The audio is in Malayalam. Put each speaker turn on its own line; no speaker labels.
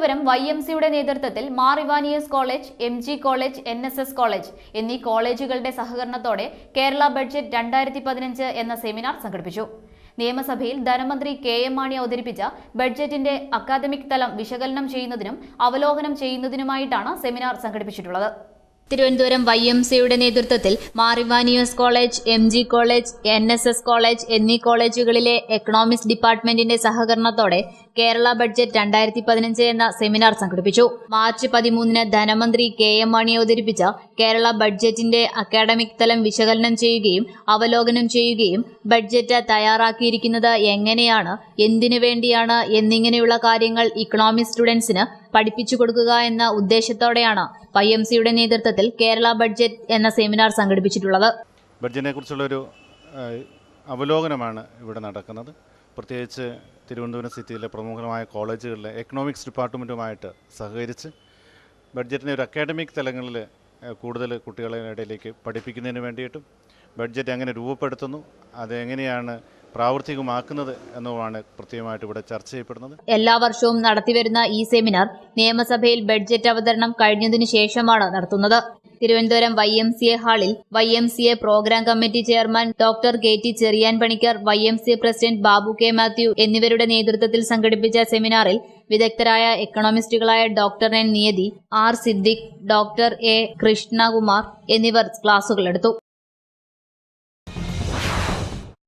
YMCയുടെ നേതൃത്വത്തിൽ Mar Ivanios college, MG college, NSS college എന്നീ കോളേജുകളുടെ സഹകരണത്തോടെ കേരള ബഡ്ജറ്റ് 2015 എന്ന സെമിനാർ സംഘടിപ്പിച്ചു. നിയമസഭയിൽ ധനമന്ത്രി KM മാണി അവതരിപ്പിച്ച ബഡ്ജറ്റിന്റെ അക്കാദമിക് തലം വിശകലനം ചെയ്യുന്നതിനും അവലോകനം ചെയ്യുന്നതിനുമായിട്ടാണ് സെമിനാർ സംഘടിപ്പിച്ചിട്ടുള്ളത്. തിരുവനന്തപുരം YMCയുടെ നേതൃത്വത്തിൽ Mar Ivanios college, MG college, NSS college എന്നീ കോളേജുകളിലെ എക്കണോമിക്സ് ഡിപ്പാർട്ട്മെന്റിന്റെ സഹകരണത്തോടെ കേരള ബഡ്ജറ്റ് 2015 എന്ന സെമിനാർ സംഘടിപ്പിച്ചു. മാർച്ച് 13 ധനമന്ത്രി KM മാണി അവതരിപ്പിച്ച കേരള ബഡ്ജറ്റിന്റെ അക്കാദമിക് തലം വിശകലനം ചെയ്യുകയും അവലോകനം ചെയ്യുകയും ബഡ്ജറ്റ് തയ്യാറാക്കിയിരിക്കുന്നത് എങ്ങനെയാണ്, എന്തിനു വേണ്ടിയാണ് എന്നിങ്ങനെയുള്ള കാര്യങ്ങൾ ഇക്കണോമിക്സ് സ്റ്റുഡൻസിന് പഠിപ്പിച്ചു കൊടുക്കുക എന്ന ഉദ്ദേശത്തോടെയാണ് YMCയുടെ നേതൃത്വത്തിൽ കേരള ബഡ്ജറ്റ് എന്ന സെമിനാർ സംഘടിപ്പിച്ചിട്ടുള്ളത്.
ബഡ്ജറ്റിനെ കുറിച്ചുള്ളൊരു അവലോകനമാണ് ഇവിടെ നടക്കുന്നത്. പ്രത്യേകിച്ച് തിരുവനന്തപുരം സിറ്റിയിലെ പ്രമുഖമായ കോളേജുകളിലെ എക്കണോമിക്സ് ഡിപ്പാർട്ട്മെൻറ്റുമായിട്ട് സഹകരിച്ച് ബഡ്ജറ്റിനെ ഒരു അക്കാഡമിക് തലങ്ങളിൽ കൂടുതൽ കുട്ടികളുടെ ഇടയിലേക്ക് പഠിപ്പിക്കുന്നതിന് വേണ്ടിയിട്ടും ബഡ്ജറ്റ് എങ്ങനെ രൂപപ്പെടുത്തുന്നു, അതെങ്ങനെയാണ് പ്രാവർത്തികമാക്കുന്നത് എന്നുമാണ് പ്രത്യേകമായിട്ട് ഇവിടെ ചർച്ച ചെയ്യപ്പെടുന്നത്.
എല്ലാ വർഷവും നടത്തിവരുന്ന ഈ സെമിനാർ നിയമസഭയിൽ ബഡ്ജറ്റ് അവതരണം കഴിഞ്ഞതിനു ശേഷമാണ് നടത്തുന്നത്. തിരുവനന്തപുരം YMCA ഹാളിൽ YMCA programme committee chairman doctor KT Cherian Panicker, YMCA president Babu K Mathew എന്നിവരുടെ നേതൃത്വത്തിൽ സംഘടിപ്പിച്ച സെമിനാറിൽ വിദഗ്ധരായ എക്കണോമിസ്റ്റുകളായ doctor N Niyathi, R Siddique, doctor A Krishnakumar എന്നിവർ ക്ലാസുകളെടുത്തു.